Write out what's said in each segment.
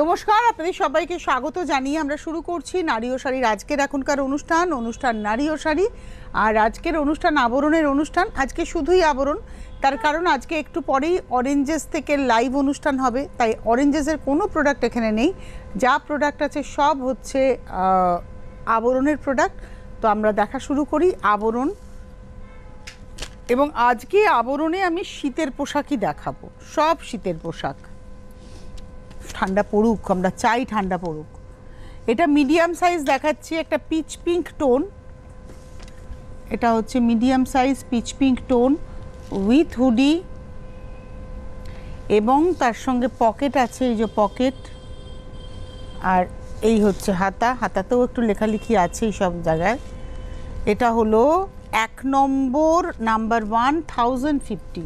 নমস্কার, আপনাদের সবাইকে স্বাগত জানিয়ে আমরা শুরু করছি নারী ও শাড়ির আজকের এখনকার অনুষ্ঠান নারী ও শাড়ি। আর আজকের অনুষ্ঠান আবরণের অনুষ্ঠান। আজকে শুধুই আবরণ, তার কারণ আজকে একটু পরেই অরেঞ্জেস থেকে লাইভ অনুষ্ঠান হবে, তাই অরেঞ্জেসের কোনো প্রোডাক্ট এখানে নেই। যা প্রোডাক্ট আছে সব হচ্ছে আবরণের প্রোডাক্ট। তো আমরা দেখা শুরু করি আবরণ। এবং আজকে আবরণে আমি শীতের পোশাকই দেখাবো, সব শীতের পোশাক। ঠান্ডা পড়ুক, আমরা চাই ঠান্ডা পড়ুক। এটা মিডিয়াম সাইজ দেখাচ্ছি, একটা পিচ পিঙ্ক টোন। এটা হচ্ছে medium size pitch pink tone with hoodie, এবং তার সঙ্গে পকেট আছে, এই যে পকেট। আর এই হচ্ছে হাতা, হাতাতেও একটু লেখালেখি আছে এই সব জায়গায়। এটা হলো 1 নম্বর, নাম্বার 1050,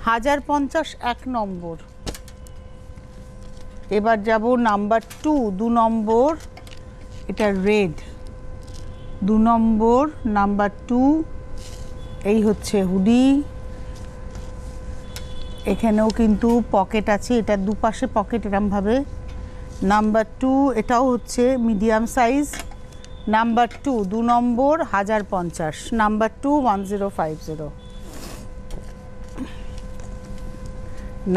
1050 1 নম্বর। এবার যাব নাম্বার 2, 2 নম্বর। এটা রেড, 2 নম্বর, নাম্বার 2। এই হচ্ছে হুডি, এখানেও কিন্তু পকেট আছে, এটা দুপাশে পকেট এরমভাবে। নাম্বার 2, এটাও হচ্ছে মিডিয়াম সাইজ। নাম্বার 2, 2 নম্বর, 1050, নাম্বার 2 1050।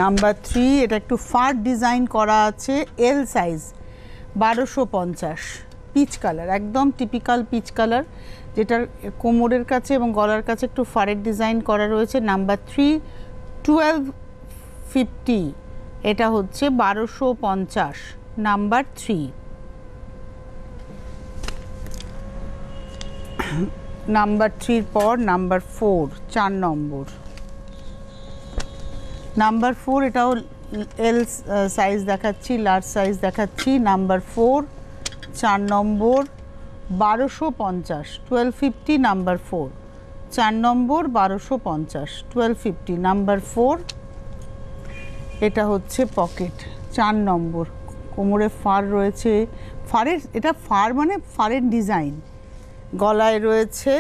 নাম্বার 3, এটা একটু ফার ডিজাইন করা আছে, এল সাইজ, 1250, পিচ কালার, একদম টিপিক্যাল পিচ কালার, যেটার কোমরের কাছে এবং গলার কাছে একটু ফারের ডিজাইন করা রয়েছে। নাম্বার 3, 1250, এটা হচ্ছে 1250, নাম্বার 3। নাম্বার 3 পর নাম্বার 4, 4 নম্বর। নাম্বার 4, এটাও এল সাইজ দেখাচ্ছি, লার্জ সাইজ দেখাচ্ছি। নাম্বার 4, 4 নম্বর, 1250, 1250, নাম্বার 4, 4 নম্বর, 1250, 1250, নাম্বার 4। এটা হচ্ছে পকেট, 4 নম্বর, কোমরে ফার রয়েছে। ফারের, এটা ফার মানে ফারের ডিজাইন, গলায় রয়েছে,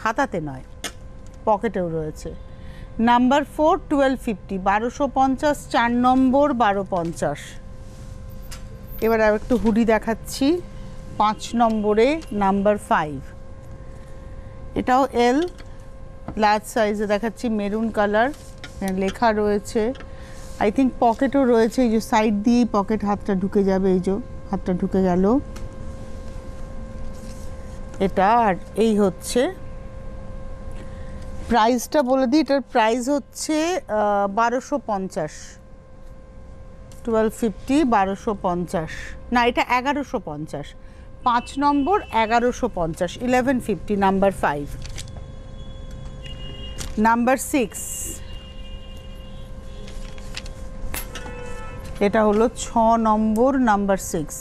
হাতাতে নয়, পকেটেও রয়েছে। নাম্বার 4, 1250, 1250, 4 নম্বর, 1250। এবার আর একটু হুডি দেখাচ্ছি 5 নম্বরে, নাম্বার 5। এটাও এল, লার্জ সাইজে দেখাচ্ছি, মেরুন কালার, লেখা রয়েছে। আই থিঙ্ক পকেটও রয়েছে, এই যে সাইড দিয়েই পকেট, হাতটা ঢুকে যাবে, এই যে হাতটা ঢুকে গেল এটা। আর এই হচ্ছে প্রাইসটা বলে দিই, এটার প্রাইস হচ্ছে 1250, 1250, 1250, না এটা 1150, 5 নম্বর, 1150, 1150, নাম্বার 5। নাম্বার 6, এটা হলো 6 নম্বর, নাম্বার 6,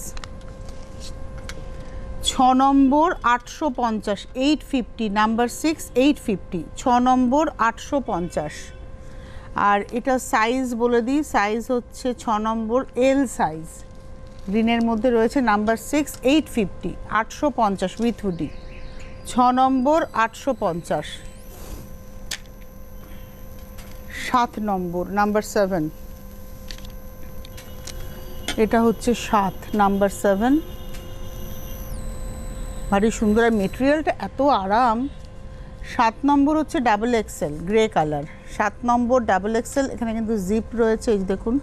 6 নম্বর, 850, 850, নাম্বার 6, 850, 6 নম্বর, 850। আর এটা সাইজ বলে দিই, সাইজ হচ্ছে 6 নম্বর, এল সাইজ, গ্রিনের মধ্যে রয়েছে। Number 6, 850, 850 with hoodie, 6 number, 850। 7 number, number 7, এটা হচ্ছে 7, নাম্বার 7, ভারী সুন্দর, আর মেটেরিয়ালটা এত আরাম। 7 নম্বর হচ্ছে ডাবল এক্সেল, গ্রে কালার, 7 নম্বর ডাবল এক্সেল। এখানে কিন্তু জিপ রয়েছে, এই দেখুন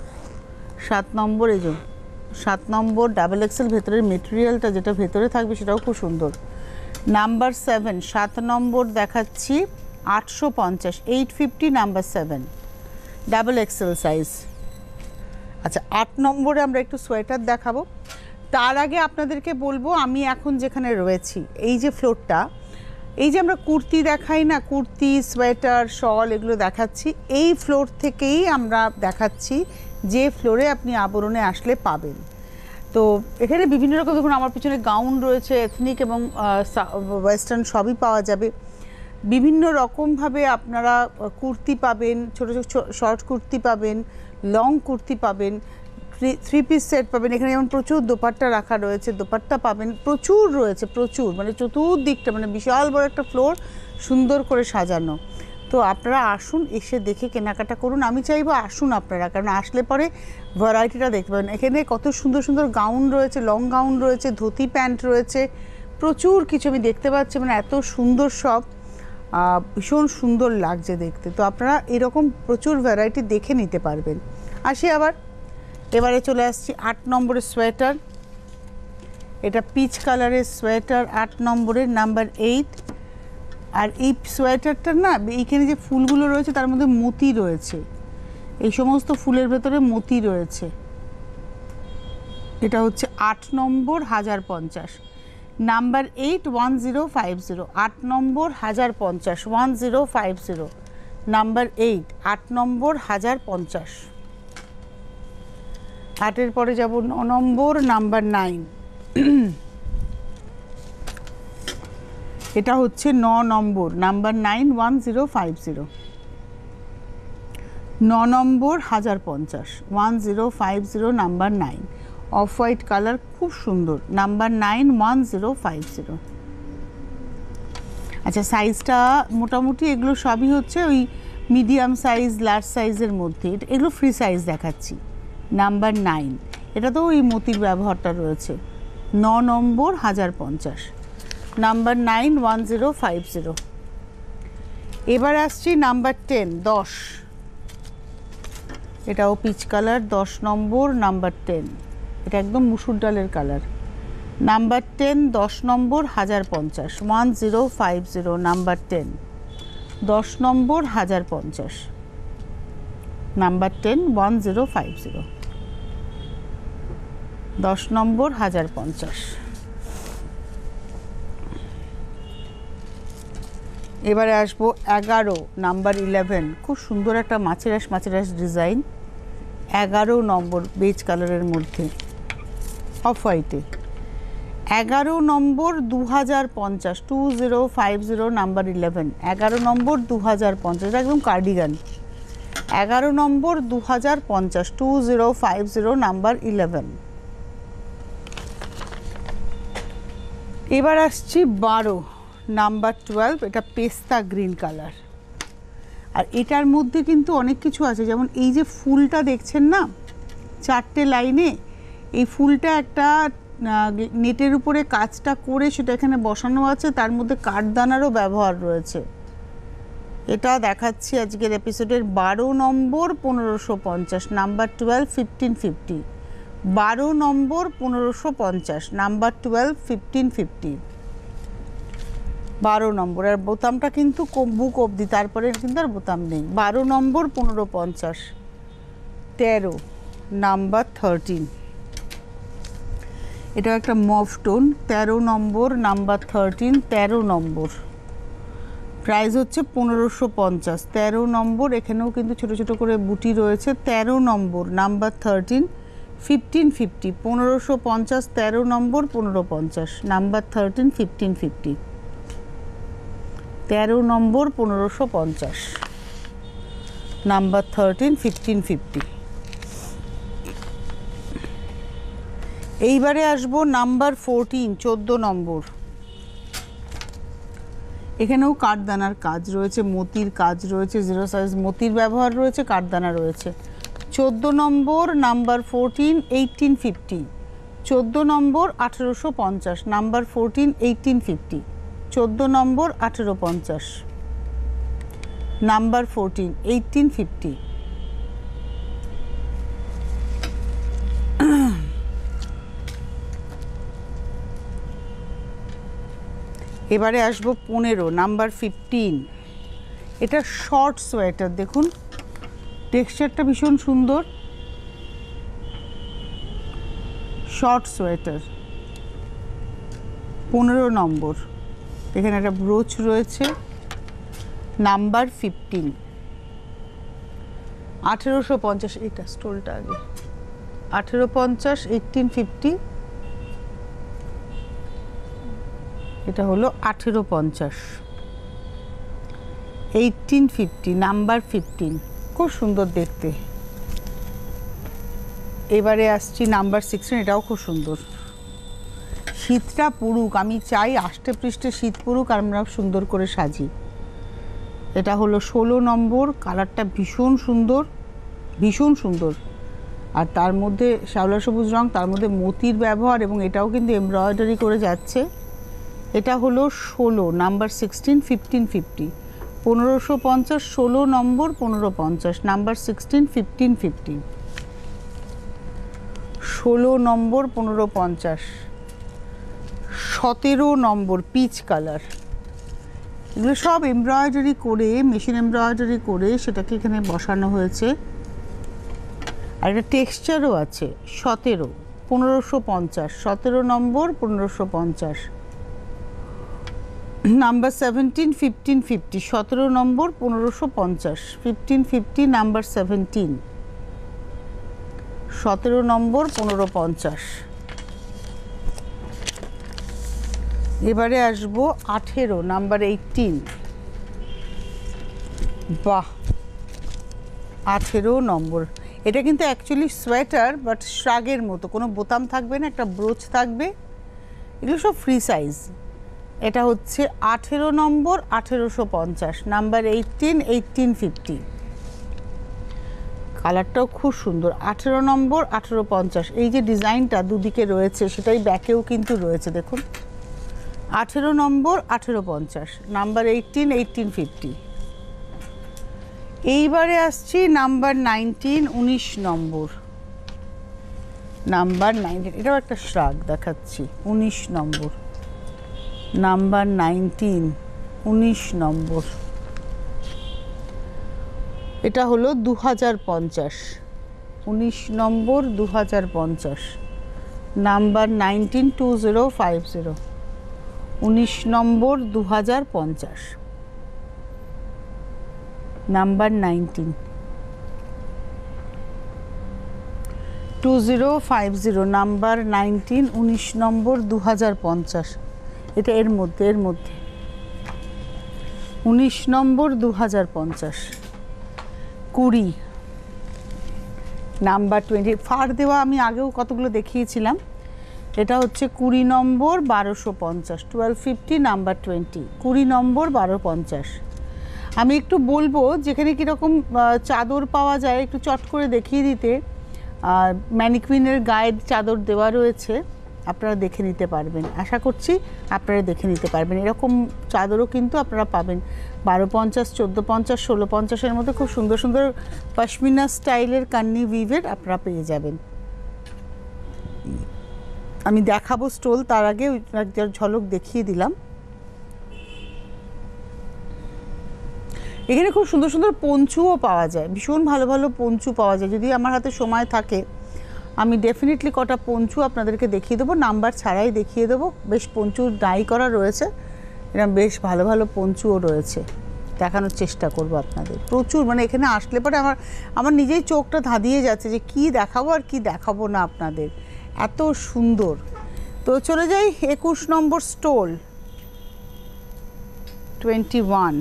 7 নম্বর, এই যে 7 নম্বর ডাবল এক্সেল। ভেতরের মেটেরিয়ালটা যেটা ভেতরে থাকবে সেটাও খুব সুন্দর। নাম্বার 7, 7 নম্বর দেখাচ্ছি, 850, 850, নাম্বার 7, ডাবল এক্সেল সাইজ। আচ্ছা, 8 নম্বরে আমরা একটু সোয়েটার দেখাবো। তার আগে আপনাদেরকে বলবো, আমি এখন যেখানে রয়েছি, এই যে ফ্লোরটা, এই যে আমরা কুর্তি দেখাই না, কুর্তি, সোয়েটার, শল, এগুলো দেখাচ্ছি, এই ফ্লোর থেকেই আমরা দেখাচ্ছি, যে ফ্লোরে আপনি আবরণে আসলে পাবেন। তো এখানে বিভিন্ন রকম, দেখুন আমার পিছনে গাউন রয়েছে, এথনিক এবং ওয়েস্টার্ন সবই পাওয়া যাবে। বিভিন্ন রকমভাবে আপনারা কুর্তি পাবেন, ছোটো ছোটো শর্ট কুর্তি পাবেন, লং কুর্তি পাবেন, 3 পিস সেট পাবেন। এখানে যেমন প্রচুর দোপাট্টা রাখা রয়েছে, দোপাট্টা পাবেন, প্রচুর রয়েছে, প্রচুর, মানে চতুর্দিকটা, মানে বিশাল বড় একটা ফ্লোর, সুন্দর করে সাজানো। তো আপনারা আসুন, এসে দেখে কেনাকাটা করুন। আমি চাইবো আসুন আপনারা, কারণ আসলে পরে ভ্যারাইটিটা দেখতে পাবেন। এখানে কত সুন্দর সুন্দর গাউন রয়েছে, লং গাউন রয়েছে, ধুতি প্যান্ট রয়েছে, প্রচুর কিছু আমি দেখতে পাচ্ছি। মানে এত সুন্দর সব, ভীষণ সুন্দর লাগছে দেখতে। তো আপনারা এরকম প্রচুর ভ্যারাইটি দেখে নিতে পারবেন। আসি আবার, এবারে চলে আসছি 8 নম্বরের সোয়েটার। এটা পিচ কালারের সোয়েটার, 8 নম্বরের, নাম্বার 8। আর এই সোয়েটারটার না, এইখানে যে ফুলগুলো রয়েছে তার মধ্যে মতি রয়েছে, এই সমস্ত ফুলের ভেতরে মতি রয়েছে। এটা হচ্ছে 8 নম্বর, 1050, নাম্বার 8, 1050, 8 নম্বর, 1050, 1050, নাম্বার 8, 8 নম্বর, 1050। 8-এর পরে যাব 9 নম্বর, নাম্বার 9। এটা হচ্ছে 9 নম্বর, নাম্বার 9, 1050, 9 নম্বর, 1050, 1050, নাম্বার 9। অফ হোয়াইট কালার, খুব সুন্দর, নাম্বার 9, 1050। আচ্ছা, সাইজটা মোটামুটি এগুলো সবই হচ্ছে ওই মিডিয়াম সাইজ, লার্জ সাইজের মধ্যে। এগুলো ফ্রি সাইজ দেখাচ্ছি। নাম্বার 9, এটা তো ওই মতির ব্যবহারটা রয়েছে। 9 নম্বর, 1050, নাম্বার 9, 1050। এবার আসছি নাম্বার 10, 10। এটাও পিচ কালার, 10 নম্বর, নাম্বার 10। এটা একদম মুসুর ডালের কালার। নাম্বার 10, 10 নম্বর, 1050, 1050, নাম্বার 10, 10 নম্বর, 1050, নাম্বার 10, 1050, 10 নম্বর, 1050। এবারে আসবো 11, নাম্বার 11। খুব সুন্দর একটা মাছেরাস মাছেরাস ডিজাইন, 11 নম্বর, বেজ কালারের মধ্যে, অফ হোয়াইটে। 11 নম্বর, 2050, 2050, নাম্বার 11, 11 নম্বর, 2050, এটা একদম কার্ডিগান। 11 নম্বর, 2050, 2050, নাম্বার 11। এবার আসছি 12, নাম্বার 12। এটা পেস্তা গ্রিন কালার। আর এটার মধ্যে কিন্তু অনেক কিছু আছে, যেমন এই যে ফুলটা দেখছেন না 4টে লাইনে, এই ফুলটা একটা নেটের উপরে কাজটা করে সেটা এখানে বসানো আছে, তার মধ্যে কাঠদানারও ব্যবহার রয়েছে। এটা দেখাচ্ছি আজকের এপিসোডের 12 নম্বর, 1550, নাম্বার 12, 1550, 12 নম্বর, 1550, নাম্বার 12, 1550, 12 নম্বর। আর বোতামটা কিন্তু বুক অবধি, তারপরে কিন্তু আর বোতাম নেই। 12 নম্বর, 1550, 13, নাম্বার 13। এটা একটা মভ টোন, 13 নম্বর, নাম্বার 13, 13 নম্বর। প্রাইস হচ্ছে 1550, 13 নম্বর। এখানেও কিন্তু ছোট ছোট করে বুটি রয়েছে। 13 নম্বর, নাম্বার 13, 1550, 1550, 13 নম্বর, 1550, নাম্বার 13, 1550, 13 নম্বর, 1550, নাম্বার 13, 1550। এইবারে আসবো নাম্বার 14, 14 নম্বর। এখানেও কাঠদানার কাজ রয়েছে, মতির কাজ রয়েছে, 0 সাইজ মতির ব্যবহার রয়েছে, কাঠদানা রয়েছে। 14 নম্বর, নাম্বার 14, 1850, 14 নম্বর, 1850, নাম্বার 14, 1850, 14 নম্বর, 1850, নাম্বার 14, 1850। এবারে আসবো 15, নাম্বার 15। এটা শর্ট সোয়েটার, দেখুন টেক্সচারটা ভীষণ সুন্দর, শর্ট সোয়েটার, 15 নম্বর। এখানে একটা ব্রোচ রয়েছে, নাম্বার 15, 1850। এটা স্টোলটা আগে, 1850, 1850, এটা হলো 1850, 1850, নাম্বার 15। খুব সুন্দর দেখতে। এবারে আসছি নাম্বার 16। এটাও খুব সুন্দর। শীতটা পড়ুক, আমি চাই আষ্টে পৃষ্ঠে শীত পড়ুক আর আমরা সুন্দর করে সাজি। এটা হলো 16 নম্বর, কালারটা ভীষণ সুন্দর, ভীষণ সুন্দর। আর তার মধ্যে শ্যাওলা সবুজ রং, তার মধ্যে মতির ব্যবহার, এবং এটাও কিন্তু এমব্রয়ডারি করে যাচ্ছে। এটা হলো 16 নাম্বার 16 1550, 1550, 16 নম্বর 1550, নাম্বার 16 1550, 16 নম্বর 1550, 17 নম্বর পিচ কালার। এগুলো সব এমব্রয়ডারি করে, মেশিন এমব্রয়ডারি করে সেটাকে এখানে বসানো হয়েছে। আর একটা টেক্সচারও আছে। 17 1550, 17 নম্বর 1550, নাম্বার 17 1550, 17 নম্বর 1550, 1550, নাম্বার 17, 17 নম্বর 1550। এবারে আসবো 18 নাম্বার 18। বাহ, 18 নম্বর। এটা কিন্তু অ্যাকচুয়ালি সোয়েটার, বাট শ্রাগের মতো, কোনো বোতাম থাকবে না, একটা ব্রোচ থাকবে। এগুলো সব ফ্রি সাইজ। এটা হচ্ছে 18 নম্বর 1850, নাম্বার 18 1850। কালারটাও খুব সুন্দর। 18 নম্বর 1850। এই যে ডিজাইনটা দুদিকে রয়েছে সেটাই ব্যাকেও কিন্তু রয়েছে, দেখুন। 18 নম্বর 1850, নাম্বার 18 1850। এইবারে আসছি নাম্বার 19 19 নম্বর, নাম্বার 19। এটাও একটা শ্রাগ দেখাচ্ছি। 19 নম্বর, নাম্বার 19 19 নম্বর। এটা হলো 2050, 19 নম্বর 2050, নাম্বার 19 2050, 19 নম্বর 2050, নাম্বার 19 2050, নাম্বার 19 19 নম্বর 2050। এটা এর মধ্যে 19 নম্বর 2050, 20, নাম্বার 20। ফার দেওয়া আমি আগেও কতগুলো দেখিয়েছিলাম। এটা হচ্ছে 20 নম্বর 1250, 1250, নাম্বার 20, 20 নম্বর 1250। আমি একটু বলবো যেখানে কীরকম চাদর পাওয়া যায় একটু চট করে দেখিয়ে দিতে। ম্যানিকুইনের গায়ে চাদর দেওয়া রয়েছে, আপনারা দেখে নিতে পারবেন। আশা করছি আপনারা দেখে নিতে পারবেন। এরকম চাদরও কিন্তু আপনারা পাবেন 1250, 1450, 1650-এর মধ্যে খুব সুন্দর সুন্দর পশমিনা স্টাইলের কান্নি উইভের আপনারা পেয়ে যাবেন। আমি দেখাবো স্টোল, তার আগে একটা ঝলক দেখিয়ে দিলাম। এখানে খুব সুন্দর সুন্দর পঞ্চুও পাওয়া যায়, ভীষণ ভালো ভালো পঞ্চু পাওয়া যায়। যদি আমার হাতে সময় থাকে আমি ডেফিনেটলি কটা পঞ্চু আপনাদেরকে দেখিয়ে দেবো, নাম্বার ছাড়াই দেখিয়ে দেবো। বেশ পঞ্চু ডাই করা রয়েছে, এরকম বেশ ভালো ভালো পঞ্চুও রয়েছে, দেখানোর চেষ্টা করব আপনাদের। প্রচুর, মানে এখানে আসলে পরে আমার নিজেই চোখটা ধাঁধিয়ে যাচ্ছে যে কি দেখাবো আর কি দেখাবো না আপনাদের, এত সুন্দর। তো চলে যাই 21 নম্বর স্টোল, 21,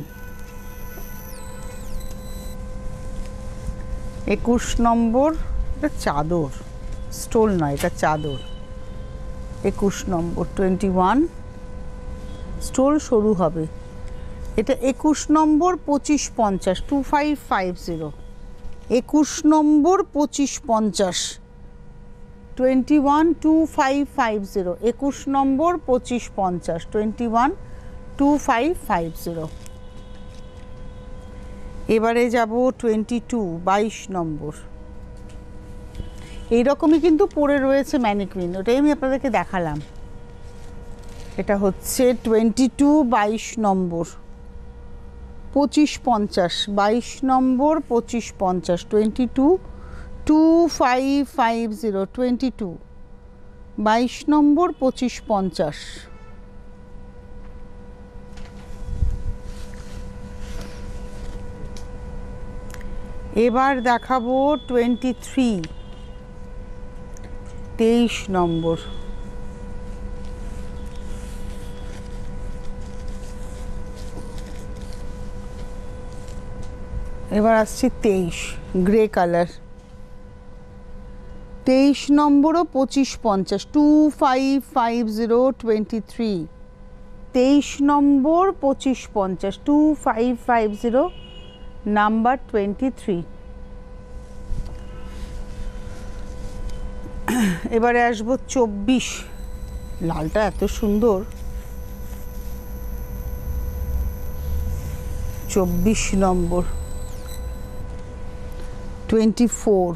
21 নম্বর। এটা চাদর, স্টোল নয়, এটা চাদর। 21 নম্বর 21, স্টোল সরু হবে। এটা 21 নম্বর 2550, 2550, 21 নম্বর 2550, 21 2550, 21 নম্বর 2550, 21 2550। এবারে যাব 22 22 নম্বর। এইরকমই কিন্তু পরে রয়েছে ম্যানিকুইন, ওটাই আমি আপনাদেরকে দেখালাম। এটা হচ্ছে 22 22 নম্বর 2550, 22 নম্বর 2550, 22 2550, 22 22 নম্বর 2550। এবার দেখাবো 23 23 নম্বর। এবার আসছে 23 গ্রে কালার, 23 নম্বরও 2550, 2550, 23 23 নম্বর 2550 2550 নাম্বার 23। এবারে আসবো 24, লালটা এত সুন্দর। 24 নম্বর 24,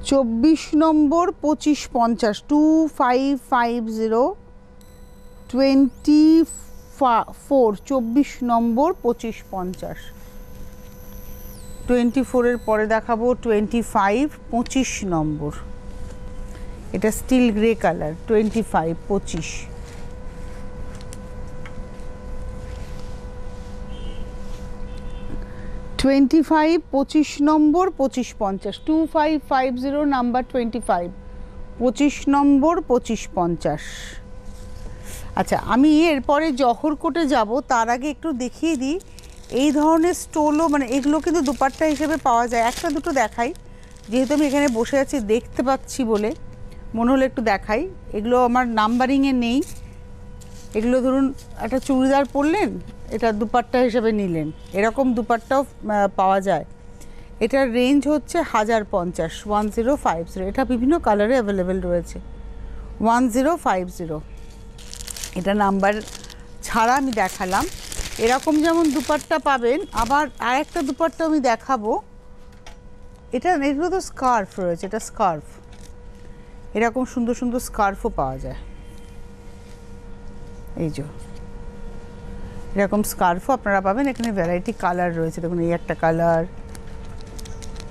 24 নম্বর 2550 2550 24, 24 নম্বর 2550। 24 এর পরে দেখাবো 25, 25 নম্বর, এটা স্টিল গ্রে কালার। 25, 25। 25, 25 নম্বর 2550 2550 নাম্বার 25, 25 নম্বর 2550। আচ্ছা, আমি এরপরে জহরকোটে যাব, তার আগে একটু দেখিয়ে দিই এই ধরনের স্টোলও, মানে এগুলো কিন্তু দুপাট্টা হিসেবে পাওয়া যায়। একটা দুটো দেখাই, যেহেতু আমি এখানে বসে আছি দেখতে পাচ্ছি বলে মনে হলো একটু দেখাই। এগুলো আমার নাম্বারিংয়ে নেই, এগুলো ধরুন একটা চুড়িদার পরলেন, এটা দুপাট্টা হিসেবে নিলেন, এরকম দুপাট্টাও পাওয়া যায়। এটার রেঞ্জ হচ্ছে 1050, 1050। এটা বিভিন্ন কালারে অ্যাভেলেবেল রয়েছে। 1050 এটা নাম্বার ছাড়া আমি দেখালাম। এরকম যেমন দুপাট্টা পাবেন, আবার আরেকটা দুপাট্টা আমি দেখাবো। এগুলো তো স্কার্ফ রয়েছে, এটা স্কার্ফ, এরকম সুন্দর সুন্দর স্কার্ফও পাওয়া যায়। এই যে এরকম স্কার্ফও আপনারা পাবেন। এখানে ভ্যারাইটি কালার রয়েছে, দেখুন এই একটা কালার,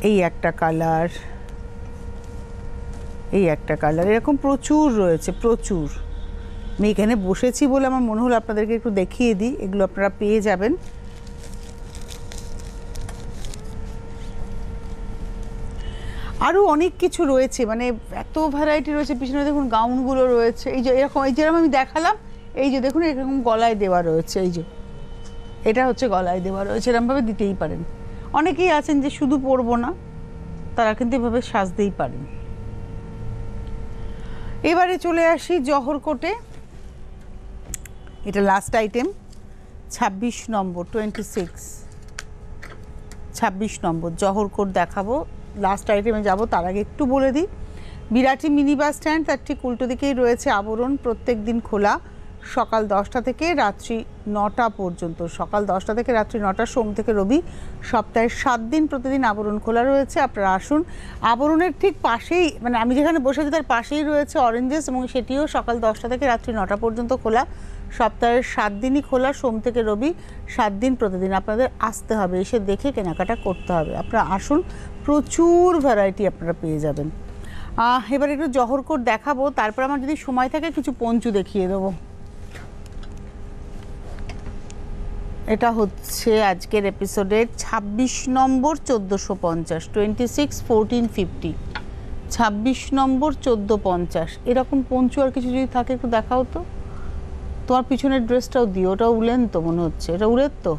এই একটা কালার, এই একটা কালার, এরকম প্রচুর রয়েছে, প্রচুর। আমি এখানে বসেছি বলে আমার মনে হলো আপনাদেরকে একটু দেখিয়ে দিই, এগুলো আপনারা পেয়ে যাবেন। আরও অনেক কিছু রয়েছে, মানে এত ভ্যারাইটি রয়েছে। পিছনে দেখুন গাউনগুলো রয়েছে, এই যে এরকম, এই যেরকম আমি দেখালাম, এই যে দেখুন এরকম গলায় দেওয়া রয়েছে, এই যে এটা হচ্ছে গলায় দেওয়া রয়েছে, এরকমভাবে দিতেই পারেন। অনেকেই আছেন যে শুধু পরবো না, তারা কিন্তু এভাবে সাজতেই পারেন। এবারে চলে আসি জহরকোটে, এটা লাস্ট আইটেম 26 নম্বর 26, 26 নম্বর জহরকোট দেখাবো। লাস্ট আইটেমে যাব, তার আগে একটু বলে দিই, বিরাটি মিনি বাস স্ট্যান্ড, তার ঠিক উল্টো দিকেই রয়েছে আবরণ। প্রত্যেক দিন খোলা সকাল 10টা থেকে রাত্রি 9টা পর্যন্ত। সকাল 10টা থেকে রাত্রি 9টা, সোম থেকে রবি, সপ্তাহে 7 দিন প্রতিদিন আবরণ খোলা রয়েছে। আপনারা আসুন। আবরণের ঠিক পাশেই, মানে আমি যেখানে বসে আছি তার পাশেই রয়েছে অরেঞ্জেস, এবং সেটিও সকাল 10টা থেকে রাত্রি 9টা পর্যন্ত খোলা। সপ্তাহের 7 দিনই খোলা, সোম থেকে রবি, 7 দিন প্রতিদিন। আপনাদের আসতে হবে, এসে দেখে কেনাকাটা করতে হবে। আপনারা আসুন, প্রচুর ভ্যারাইটি আপনারা পেয়ে যাবেন। এবার একটু জহরকোট দেখাবো, তারপর আমার যদি সময় থাকে কিছু পঞ্চু দেখিয়ে দেবো। এটা হচ্ছে আজকের এপিসোডের 26 নম্বর 1450, 26 1450, 26 নম্বর 1450। এরকম পঞ্চু আর কিছু যদি থাকে একটু দেখাও তো। তোমার পিছনের ড্রেসটাও দিও, ওটা উলেন তো মনে হচ্ছে, এটা উলের তো,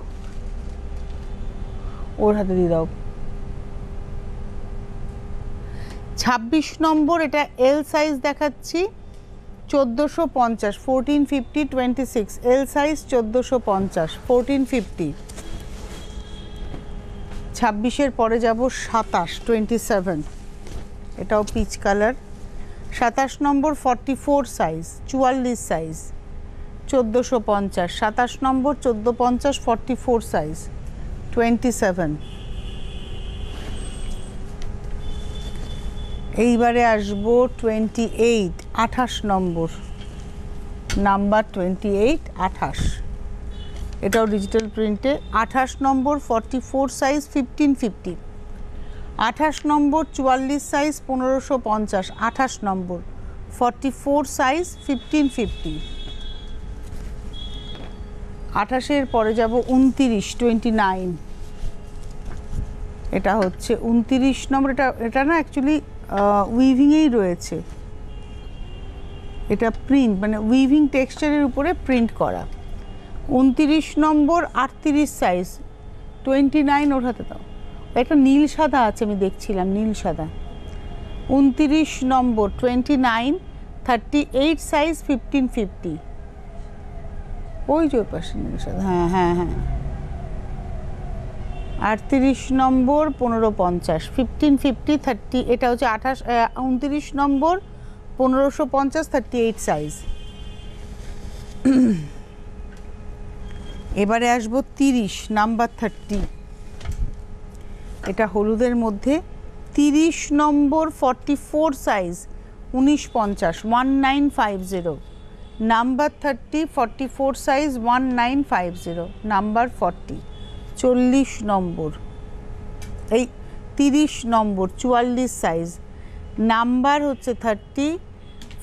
ওর হাতে দিয়ে দাও। 26 নম্বর, এটা এল সাইজ দেখাচ্ছি, 1450, 1450, 26 এল সাইজ 1450, 1450। 26-এর পরে যাব 27, 27, এটাও পিচ কালার। 27 নম্বর 44 সাইজ, 44 সাইজ 1450, 27 নম্বর 1450, 44 সাইজ 27। এইবারে আসবো 28, 28 নম্বর, নাম্বার 28, 28, এটাও ডিজিটাল প্রিন্টে। 28 নম্বর 44 সাইজ 1550, 28 নম্বর 44 সাইজ 1550, 28 নম্বর 44 সাইজ 1550। 28-এর পরে যাব 29, 29, এটা হচ্ছে 29 নম্বর। এটা না অ্যাকচুয়ালি উইভিংয়েই রয়েছে, এটা প্রিন্ট, মানে উইভিং টেক্সচারের উপরে প্রিন্ট করা। 29 নম্বর 38 সাইজ 29, ওর হাতে দাও। একটা নীল সাদা আছে, আমি দেখছিলাম নীল সাদা। 29 নম্বর 29, 38 সাইজ 1550, ওই যে পাশে, হ্যাঁ হ্যাঁ হ্যাঁ, 38 নম্বর 1550, 1550 30, এটা হচ্ছে 29 নম্বর 1550, 38 সাইজ। এবারে আসবো 30 নাম্বার 30, এটা হলুদের মধ্যে 30 নম্বর 44 সাইজ 1950, 1950, নাম্বার 30 44 সাইজ 1950, নাম্বার 40, 40 নম্বর, এই 30 নম্বর 44 সাইজ, নাম্বার হচ্ছে 30,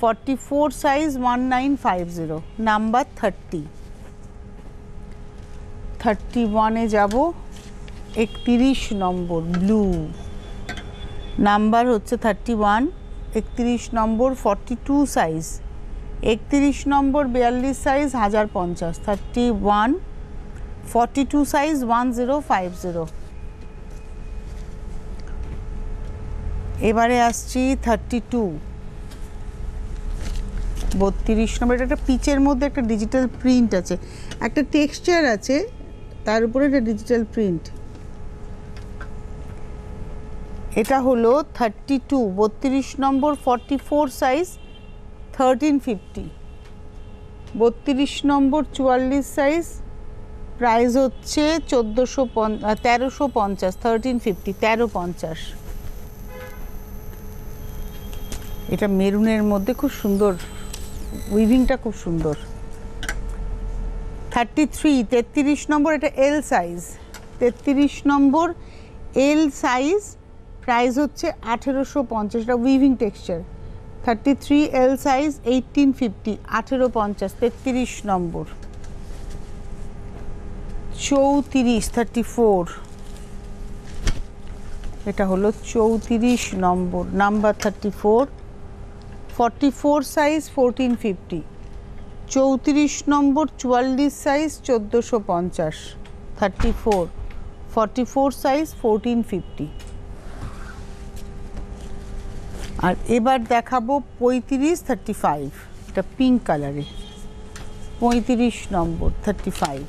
44 সাইজ 1950, নাম্বার 30। 31-এ যাব, 31 নম্বর ব্লু, নাম্বার হচ্ছে 31, 31 নম্বর 42 সাইজ, 31 নম্বর 42 সাইজ 1050, 31 42 সাইজ 1050। এবারে আসছি 32, 32 নম্বর, এটা একটা পিচের মধ্যে একটা ডিজিটাল প্রিন্ট আছে, একটা টেক্সচার আছে, তার উপরে একটা ডিজিটাল প্রিন্ট। এটা হলো 32, 32 নম্বর 44 সাইজ 1350, 32 নম্বর 44 সাইজ, প্রাইস হচ্ছে 1350, 1350, 1350। এটা মেরুনের মধ্যে খুব সুন্দর, উইভিংটা খুব সুন্দর। 33, 33 নম্বর, এটা এল সাইজ, 33 নম্বর এল সাইজ, প্রাইস হচ্ছে 1850, এটা উইভিং টেক্সচার। 33 এল সাইজ 1850, 1850, 33 নম্বর। 34, 34, এটা হলো 34 নম্বর, নাম্বার 34, 44 সাইজ 1450, 34 নম্বর 44 সাইজ 1450, 34, 44 সাইজ 1450। আর এবার দেখাবো 35, 35, এটা পিঙ্ক কালারে, 35 নম্বর 35,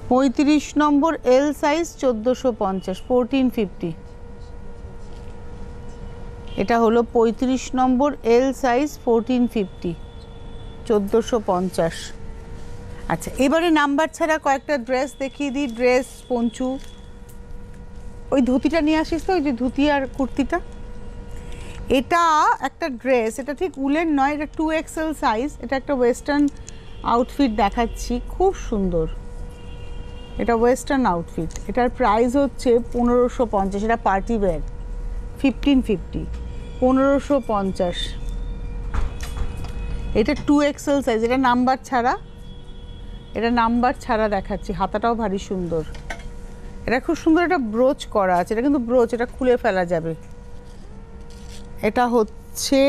35 নম্বর এল সাইজ 1450, 1450, এটা হলো 35 নম্বর এল সাইজ 1450, 1450। আচ্ছা, এবারে নাম্বার ছাড়া কয়েকটা ড্রেস দেখিয়ে দিই, ড্রেস পঞ্চু। ওই ধুতিটা নিয়ে আসিস তো, ওই যে ধুতি আর কুর্তিটা। এটা একটা ড্রেস, এটা ঠিক উলের নয়, এটা 2XL সাইজ, এটা একটা ওয়েস্টার্ন আউটফিট দেখাচ্ছি, খুব সুন্দর, এটা ওয়েস্টার্ন আউটফিট। এটার প্রাইস হচ্ছে 1550, এটা পার্টি ওয়্যার, 1550, 1550। এটা 2XL সাইজ, এটা নাম্বার ছাড়া, এটা নাম্বার ছাড়া দেখাচ্ছি, হাতাটাও ভারী সুন্দর, এটা খুব সুন্দর, এটা ব্রোচ করা আছে, এটা কিন্তু ব্রোচ, এটা খুলে ফেলা যাবে। এটা হচ্ছে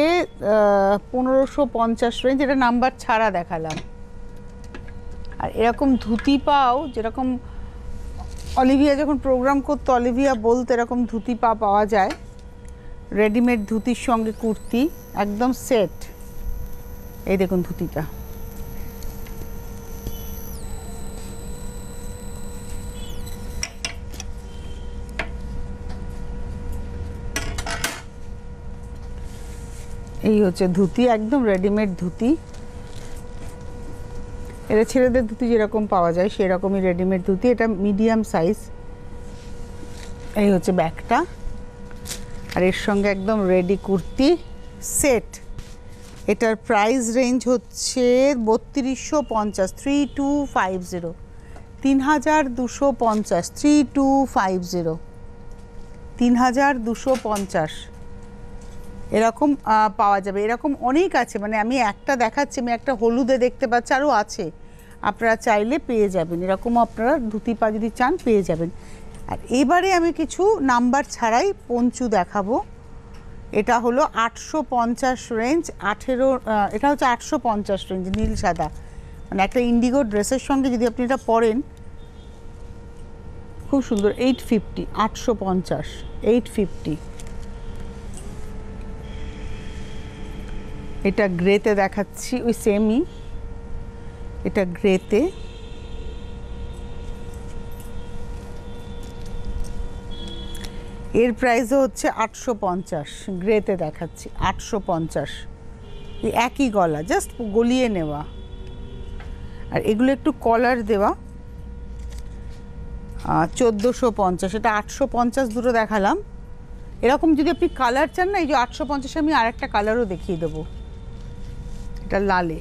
1550 রেঞ্জ, এটা নাম্বার ছাড়া দেখালাম। আর এরকম ধুতি পাও, যেরকম অলিভিয়া যখন প্রোগ্রাম করতো, অলিভিয়া বলতো এরকম ধুতি পাওয়া যায়, রেডিমেড ধুতির সঙ্গে কুর্তি, একদম সেট। এই দেখুন ধুতিটা, এই হচ্ছে ধুতি, একদম রেডিমেড ধুতি। এটা ছেলেদের ধুতি যেরকম পাওয়া যায় সেরকমই রেডিমেড ধুতি, এটা মিডিয়াম সাইজ। এই হচ্ছে ব্যাগটা, আর এর সঙ্গে একদম রেডি কুর্তি সেট। এটার প্রাইস রেঞ্জ হচ্ছে 3250, 3250, 3250, 3250, 3250 এরকম পাওয়া যাবে। এরকম অনেক আছে, মানে আমি একটা দেখাচ্ছি, আমি একটা হলুদে দেখতে পাচ্ছি, আরও আছে, আপনারা চাইলে পেয়ে যাবেন, এরকম আপনারা ধুতি পা যদি চান পেয়ে যাবেন। আর এবারে আমি কিছু নাম্বার ছাড়াই পঞ্চু দেখাবো। এটা হলো 850 রেঞ্জ, 18, এটা হচ্ছে 850 রেঞ্জ, নীল সাদা, মানে একটা ইন্ডিগো ড্রেসের সঙ্গে যদি আপনি এটা পরেন খুব সুন্দর। 850, 850, 850। এটা গ্রেতে দেখাচ্ছি, ওই সেমই, এটা গ্রেতে, এর প্রাইসও হচ্ছে 850, গ্রেতে দেখাচ্ছি 850, এই একই গলা, জাস্ট গলিয়ে নেওয়া। আর এগুলো একটু কলার দেওয়া, 1450, এটা 850 দুটো দেখালাম। এরকম যদি আপনি কালার চান না, এই যে 850 আমি আর একটা কালারও দেখিয়ে দেবো, এটা লালে,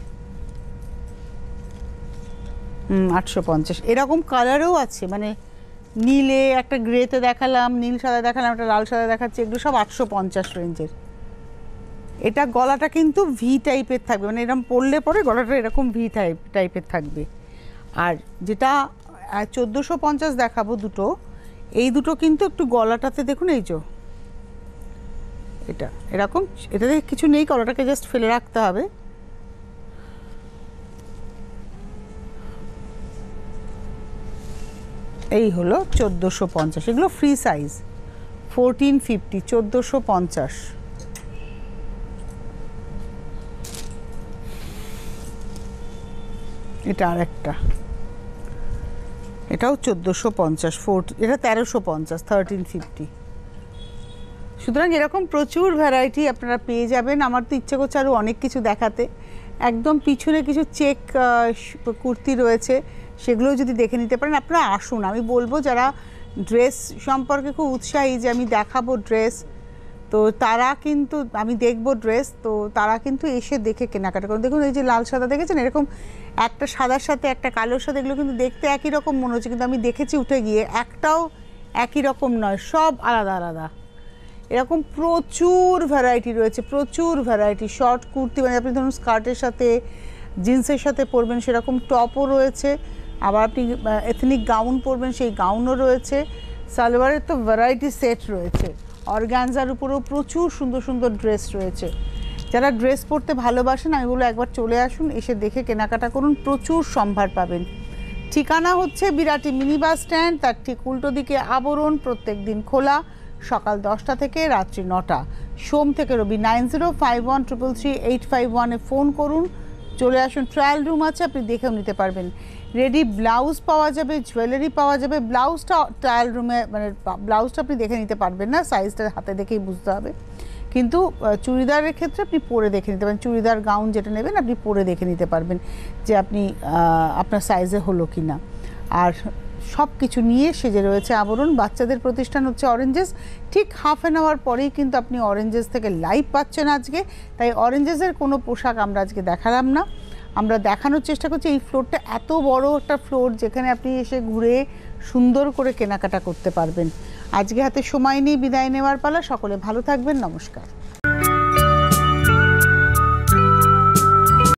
850, এরকম কালারও আছে, মানে নীলে একটা গ্রেতে দেখালাম, নীল সাদা দেখালাম, একটা লাল সাদা দেখাচ্ছি, এগুলো সব 850 রেঞ্জের। এটা গলাটা কিন্তু ভি টাইপের থাকবে, মানে এরকম পরলে পরে গলাটা এরকম ভি টাইপের থাকবে। আর যেটা 1450 দেখাবো দুটো, এই দুটো কিন্তু একটু গলাটাতে দেখুন, এই যে এটা এরকম, এটাতে কিছু নেই, গলাটাকে জাস্ট ফেলে রাখতে হবে। এই হলো 1450, এগুলো ফ্রি সাইজ, 1450, 1450। এটা আর একটা, এটাও 1450, এটা 1350, 1350। সুতরাং এরকম প্রচুর ভ্যারাইটি আপনারা পেয়ে যাবেন। আমার তো ইচ্ছে করছে আরও অনেক কিছু দেখাতে। একদম পিছনে কিছু চেক কুর্তি রয়েছে, সেগুলোও যদি দেখে নিতে পারেন। আপনারা আসুন, আমি বলবো যারা ড্রেস সম্পর্কে খুব উৎসাহী যে আমি দেখাবো ড্রেস, তো তারা কিন্তু, আমি দেখবো ড্রেস, তো তারা কিন্তু এসে দেখে কেনাকাটা করুন। দেখুন এই যে লাল সাদা দেখেছেন, এরকম একটা সাদার সাথে একটা কালোর সাথে, এগুলো কিন্তু দেখতে একই রকম মনে হচ্ছে, কিন্তু আমি দেখেছি উঠে গিয়ে একটাও একই রকম নয়, সব আলাদা আলাদা। এরকম প্রচুর ভ্যারাইটি রয়েছে, প্রচুর ভ্যারাইটি। শর্ট কুর্তি, মানে আপনি ধরুন স্কার্টের সাথে জিন্সের সাথে পরবেন সেরকম টপও রয়েছে, আবার আপনি এথনিক গাউন পরবেন সেই গাউনও রয়েছে, সালোয়ারের তো ভ্যারাইটি সেট রয়েছে, অর্গানজার উপরেও প্রচুর সুন্দর সুন্দর ড্রেস রয়েছে। যারা ড্রেস পরতে ভালোবাসেন আমি বলবো একবার চলে আসুন, এসে দেখে কেনাকাটা করুন, প্রচুর সম্ভার পাবেন। ঠিকানা হচ্ছে বিরাটি মিনি বাস স্ট্যান্ড, তার ঠিক উল্টো দিকে আবরণ, প্রত্যেক দিন খোলা সকাল 10টা থেকে রাত্রি 9টা, সোম থেকে রবি। 9051333851 ফোন করুন, চলে আসুন। ট্রায়াল রুম আছে, আপনি দেখেও নিতে পারবেন। রেডি ব্লাউজ পাওয়া যাবে, জুয়েলারি পাওয়া যাবে। ব্লাউজটা ট্রায়াল রুমে, মানে ব্লাউজটা আপনি দেখে নিতে পারবেন না, সাইজটা হাতে দেখেই বুঝতে হবে, কিন্তু চুড়িদারের ক্ষেত্রে আপনি পরে দেখে নিতে পারেন। চুড়িদার গাউন যেটা নেবেন আপনি পরে দেখে নিতে পারবেন যে আপনি আপনার সাইজে হলো কি না। আর সব কিছু নিয়ে সেজে রয়েছে আবরণ। বাচ্চাদের প্রতিষ্ঠান হচ্ছে অরেঞ্জেস, ঠিক হাফ অ্যান আওয়ার পরেই কিন্তু আপনি অরেঞ্জেস থেকে লাইভ পাচ্ছেন আজকে। তাই অরেঞ্জেসের কোনো পোশাক আমরা আজকে দেখালাম না, আমরা দেখানোর চেষ্টা করছি এই ফ্লোরটা এত বড় একটা ফ্লোর, যেখানে আপনি এসে ঘুরে সুন্দর করে কেনাকাটা করতে পারবেন। আজকে হাতে সময় নেই, বিদায় নেওয়ার পালা। সকলে ভালো থাকবেন, নমস্কার।